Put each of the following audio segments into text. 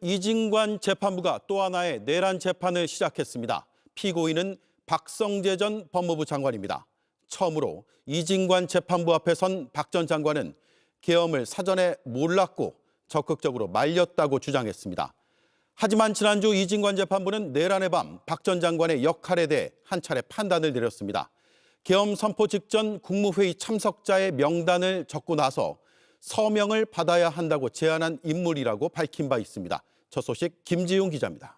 이진관 재판부가 또 하나의 내란 재판을 시작했습니다. 피고인은 박성재 전 법무부 장관입니다. 처음으로 이진관 재판부 앞에 선 박 전 장관은 계엄을 사전에 몰랐고 적극적으로 말렸다고 주장했습니다. 하지만 지난주 이진관 재판부는 내란의 밤 박 전 장관의 역할에 대해 한 차례 판단을 내렸습니다. 계엄 선포 직전 국무회의 참석자의 명단을 적고 나서 서명을 받아야 한다고 제안한 인물이라고 밝힌 바 있습니다. 첫 소식 김지용 기자입니다.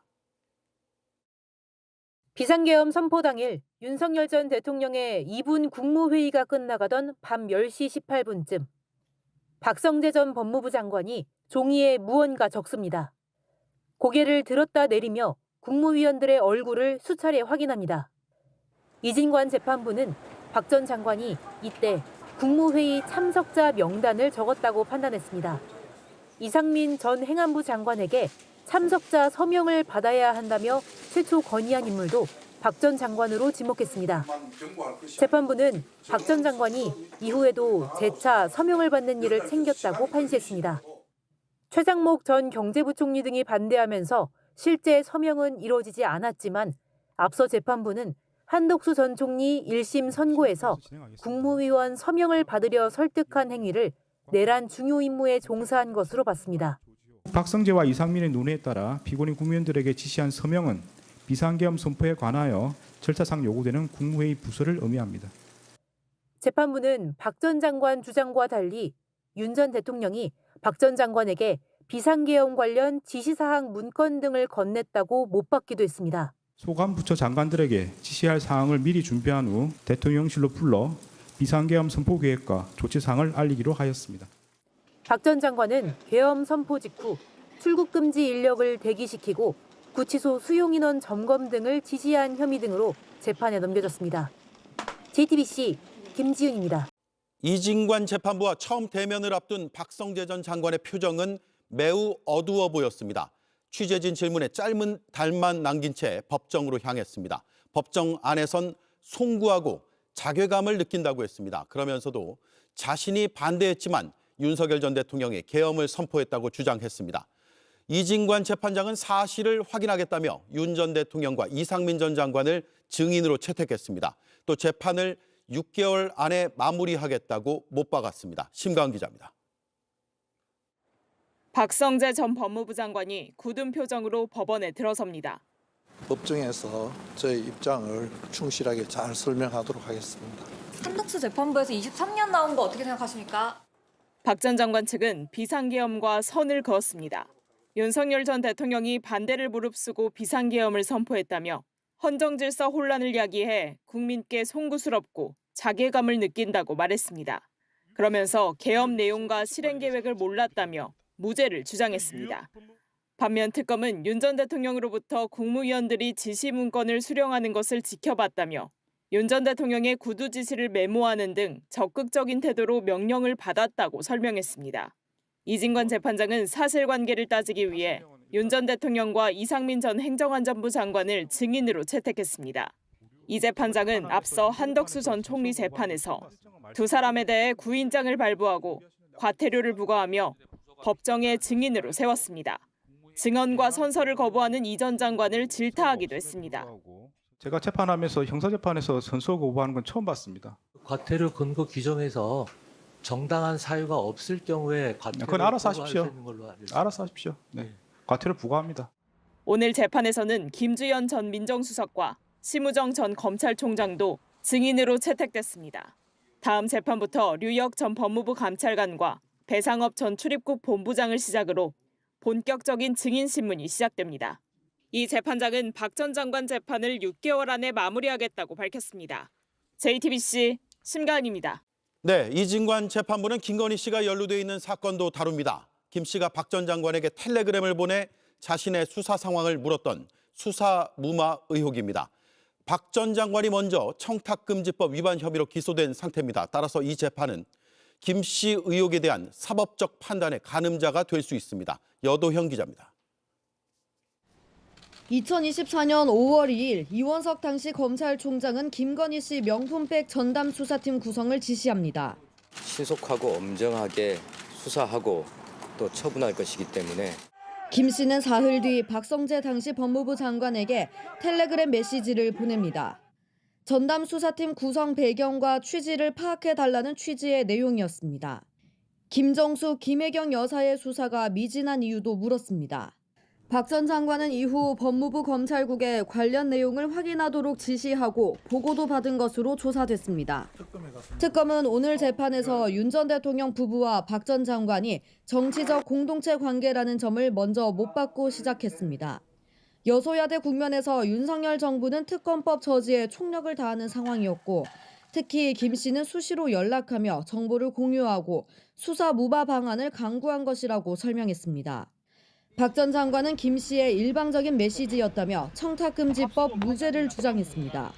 비상계엄 선포 당일 윤석열 전 대통령의 2분 국무회의가 끝나가던 밤 10시 18분쯤 박성재 전 법무부 장관이 종이에 무언가 적습니다. 고개를 들었다 내리며 국무위원들의 얼굴을 수차례 확인합니다. 이진관 재판부는 박 전 장관이 이때 국무회의 참석자 명단을 적었다고 판단했습니다. 이상민 전 행안부 장관에게 참석자 서명을 받아야 한다며 최초 건의한 인물도 박 전 장관으로 지목했습니다. 재판부는 박 전 장관이 이후에도 재차 서명을 받는 일을 챙겼다고 판시했습니다. 최장목 전 경제부총리 등이 반대하면서 실제 서명은 이루어지지 않았지만 앞서 재판부는 한덕수 전 총리 1심 선고에서 국무위원 서명을 받으려 설득한 행위를 내란 중요 임무에 종사한 것으로 봤습니다. 박성재와 이상민의 논의에 따라 피고인 국무위원들에게 지시한 서명은 비상계엄 선포에 관하여 절차상 요구되는 국무회의 부서를 의미합니다. 재판부는 박 전 장관 주장과 달리 윤 전 대통령이 박 전 장관에게 비상계엄 관련 지시사항 문건 등을 건넸다고 못 받기도 했습니다. 소관 부처 장관들에게 지시할 사항을 미리 준비한 후 대통령실로 불러 비상계엄 선포 계획과 조치사항을 알리기로 하였습니다. 박 전 장관은 계엄 선포 직후 출국 금지 인력을 대기시키고 구치소 수용 인원 점검 등을 지시한 혐의 등으로 재판에 넘겨졌습니다. JTBC 김지윤입니다. 이진관 재판부와 처음 대면을 앞둔 박성재 전 장관의 표정은 매우 어두워 보였습니다. 취재진 질문에 짧은 답만 남긴 채 법정으로 향했습니다. 법정 안에선 송구하고 자괴감을 느낀다고 했습니다. 그러면서도 자신이 반대했지만 윤석열 전 대통령이 계엄을 선포했다고 주장했습니다. 이진관 재판장은 사실을 확인하겠다며 윤 전 대통령과 이상민 전 장관을 증인으로 채택했습니다. 또 재판을 6개월 안에 마무리하겠다고 못 박았습니다. 심가은 기자입니다. 박성재 전 법무부 장관이 굳은 표정으로 법원에 들어섭니다. 법정에서 저의 입장을 충실하게 잘 설명하도록 하겠습니다. 한덕수 재판부에서 23년 나온 거 어떻게 생각하십니까? 박 전 장관 측은 비상계엄과 선을 그었습니다. 윤석열 전 대통령이 반대를 무릅쓰고 비상계엄을 선포했다며 헌정질서 혼란을 야기해 국민께 송구스럽고 자괴감을 느낀다고 말했습니다. 그러면서 계엄 내용과 실행 계획을 몰랐다며 무죄를 주장했습니다. 반면 특검은 윤 전 대통령으로부터 국무위원들이 지시 문건을 수령하는 것을 지켜봤다며 윤 전 대통령의 구두 지시를 메모하는 등 적극적인 태도로 명령을 받았다고 설명했습니다. 이진관 재판장은 사실관계를 따지기 위해 윤 전 대통령과 이상민 전 행정안전부 장관을 증인으로 채택했습니다. 이 재판장은 앞서 한덕수 전 총리 재판에서 두 사람에 대해 구인장을 발부하고 과태료를 부과하며 법정에 증인으로 세웠습니다. 증언과 선서를 거부하는 이 전 장관을 질타하기도 했습니다. 제가 재판하면서 형사재판에서 선서 거부하는 건 처음 봤습니다. 과태료 근거 규정에서 정당한 사유가 없을 경우에 과태료 그건 알아서 하십시오. 걸로 알고 있습니다. 알아서 하십시오. 네. 과태료 부과합니다. 오늘 재판에서는 김주현 전 민정수석과 심우정 전 검찰총장도 증인으로 채택됐습니다. 다음 재판부터 류역 전 법무부 감찰관과 배상업 전 출입국 본부장을 시작으로 본격적인 증인 신문이 시작됩니다. 이 재판장은 박 전 장관 재판을 6개월 안에 마무리하겠다고 밝혔습니다. JTBC 심가은입니다. 네, 이진관 재판부는 김건희 씨가 연루돼 있는 사건도 다룹니다. 김 씨가 박 전 장관에게 텔레그램을 보내 자신의 수사 상황을 물었던 수사 무마 의혹입니다. 박 전 장관이 먼저 청탁금지법 위반 혐의로 기소된 상태입니다. 따라서 이 재판은 김 씨 의혹에 대한 사법적 판단의 가늠자가 될 수 있습니다. 여도형 기자입니다. 2024년 5월 2일 이원석 당시 검찰총장은 김건희 씨 명품백 전담 수사팀 구성을 지시합니다. 신속하고 엄정하게 수사하고 또 처분할 것이기 때문에 김 씨는 사흘 뒤 박성재 당시 법무부 장관에게 텔레그램 메시지를 보냅니다. 전담 수사팀 구성 배경과 취지를 파악해달라는 취지의 내용이었습니다. 김정수, 김혜경 여사의 수사가 미진한 이유도 물었습니다. 박 전 장관은 이후 법무부 검찰국에 관련 내용을 확인하도록 지시하고 보고도 받은 것으로 조사됐습니다. 특검은 오늘 재판에서 윤 전 대통령 부부와 박 전 장관이 정치적 공동체 관계라는 점을 먼저 못 받고 시작했습니다. 여소야대 국면에서 윤석열 정부는 특검법 저지에 총력을 다하는 상황이었고 특히 김 씨는 수시로 연락하며 정보를 공유하고 수사 무마 방안을 강구한 것이라고 설명했습니다. 박 전 장관은 김 씨의 일방적인 메시지였다며 청탁금지법 무죄를 주장했습니다.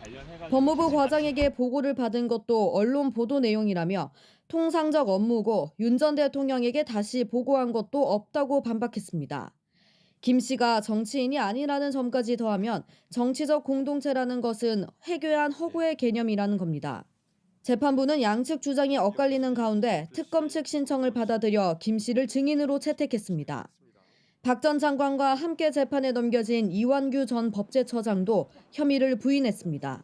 법무부 과장에게 보고를 받은 것도 언론 보도 내용이라며 통상적 업무고 윤 전 대통령에게 다시 보고한 것도 없다고 반박했습니다. 김 씨가 정치인이 아니라는 점까지 더하면 정치적 공동체라는 것은 회귀한 허구의 개념이라는 겁니다. 재판부는 양측 주장이 엇갈리는 가운데 특검 측 신청을 받아들여 김 씨를 증인으로 채택했습니다. 박 전 장관과 함께 재판에 넘겨진 이완규 전 법제처장도 혐의를 부인했습니다.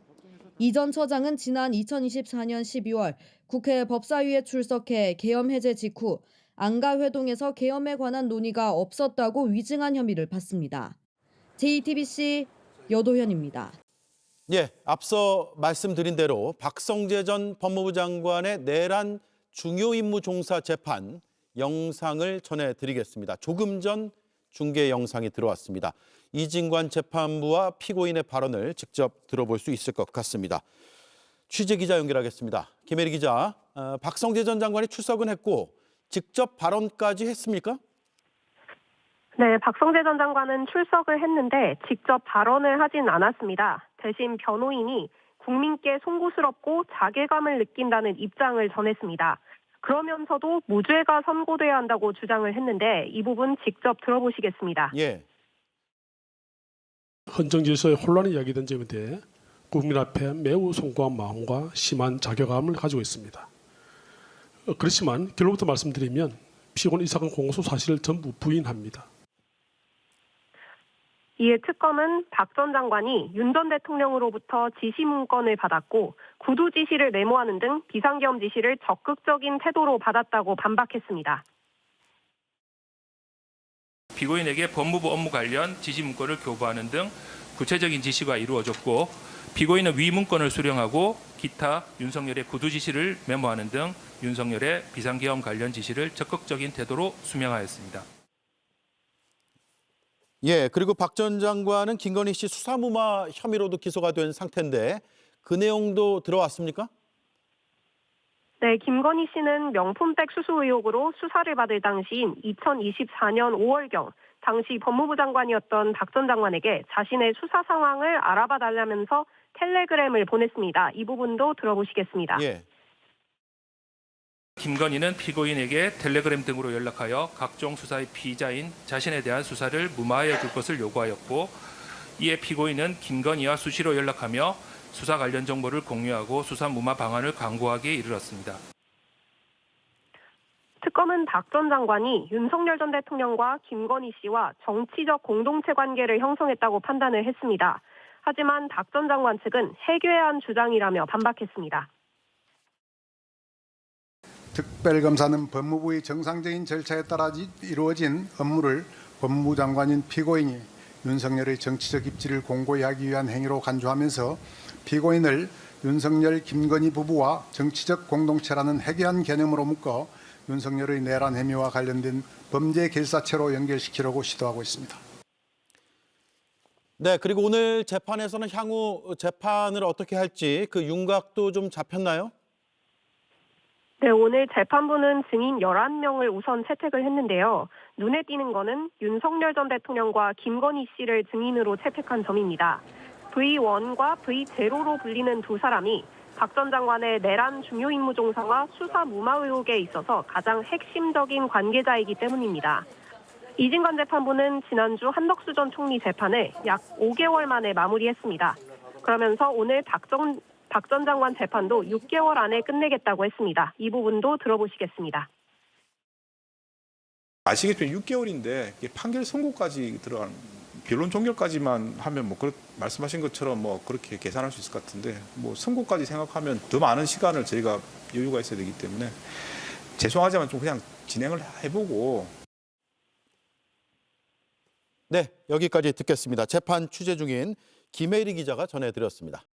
이 전 처장은 지난 2024년 12월 국회 법사위에 출석해 계엄 해제 직후 안가회동에서 계엄에 관한 논의가 없었다고 위증한 혐의를 받습니다. JTBC 여도현입니다. 예, 앞서 말씀드린 대로 박성재 전 법무부 장관의 내란 중요 임무 종사 재판 영상을 전해드리겠습니다. 조금 전 중계 영상이 들어왔습니다. 이진관 재판부와 피고인의 발언을 직접 들어볼 수 있을 것 같습니다. 취재 기자 연결하겠습니다. 김혜리 기자, 박성재 전 장관이 출석은 했고 직접 발언까지 했습니까? 네, 박성재 전 장관은 출석을 했는데 직접 발언을 하진 않았습니다. 대신 변호인이 국민께 송구스럽고 자괴감을 느낀다는 입장을 전했습니다. 그러면서도 무죄가 선고돼야 한다고 주장을 했는데 이 부분 직접 들어보시겠습니다. 예. 헌정 질서의 혼란이 야기된 점에 대해 국민 앞에 매우 송구한 마음과 심한 자괴감을 가지고 있습니다. 그렇지만 결론부터 말씀드리면 피고는 이 사건 공소 사실을 전부 부인합니다. 이에 특검은 박 전 장관이 윤 전 대통령으로부터 지시 문건을 받았고 구두 지시를 메모하는 등 비상계엄 지시를 적극적인 태도로 받았다고 반박했습니다. 피고인에게 법무부 업무 관련 지시 문건을 교부하는 등 구체적인 지시가 이루어졌고 피고인은 위 문건을 수령하고 기타 윤석열의 구두 지시를 메모하는 등 윤석열의 비상계엄 관련 지시를 적극적인 태도로 수명하였습니다. 예, 그리고 박 전 장관은 김건희 씨 수사무마 혐의로도 기소가 된 상태인데 그 내용도 들어왔습니까? 네, 김건희 씨는 명품백 수수 의혹으로 수사를 받을 당시인 2024년 5월경 당시 법무부 장관이었던 박 전 장관에게 자신의 수사 상황을 알아봐 달라면서 텔레그램을 보냈습니다. 이 부분도 들어보시겠습니다. 예. 김건희는 피고인에게 텔레그램 등으로 연락하여 각종 수사의 피의자인 자신에 대한 수사를 무마하여 줄 것을 요구하였고 이에 피고인은 김건희와 수시로 연락하며 수사 관련 정보를 공유하고 수사 무마 방안을 강구하기에 이르렀습니다. 특검은 박 전 장관이 윤석열 전 대통령과 김건희 씨와 정치적 공동체 관계를 형성했다고 판단을 했습니다. 하지만 박 전 장관 측은 해괴한 주장이라며 반박했습니다. 특별검사는 법무부의 정상적인 절차에 따라 이루어진 업무를 법무부 장관인 피고인이 윤석열의 정치적 입지를 공고히 하기 위한 행위로 간주하면서 피고인을 윤석열, 김건희 부부와 정치적 공동체라는 해괴한 개념으로 묶어 윤석열의 내란 혐의와 관련된 범죄 결사체로 연결시키려고 시도하고 있습니다. 네, 그리고 오늘 재판에서는 향후 재판을 어떻게 할지 그 윤곽도 좀 잡혔나요? 네, 오늘 재판부는 증인 11명을 우선 채택을 했는데요. 눈에 띄는 거는 윤석열 전 대통령과 김건희 씨를 증인으로 채택한 점입니다. V1과 V0로 불리는 두 사람이 박 전 장관의 내란 중요 임무 종사와 수사 무마 의혹에 있어서 가장 핵심적인 관계자이기 때문입니다. 이진관 재판부는 지난주 한덕수 전 총리 재판을 약 5개월 만에 마무리했습니다. 그러면서 오늘 박 전 장관 재판도 6개월 안에 끝내겠다고 했습니다. 이 부분도 들어보시겠습니다. 아시겠지만 6개월인데 판결 선고까지 들어가는 변론 종결까지만 하면 뭐 말씀하신 것처럼 뭐 그렇게 계산할 수 있을 것 같은데 뭐 선고까지 생각하면 더 많은 시간을 저희가 여유가 있어야 되기 때문에 죄송하지만 좀 그냥 진행을 해보고. 네, 여기까지 듣겠습니다. 재판 취재 중인 김혜리 기자가 전해드렸습니다.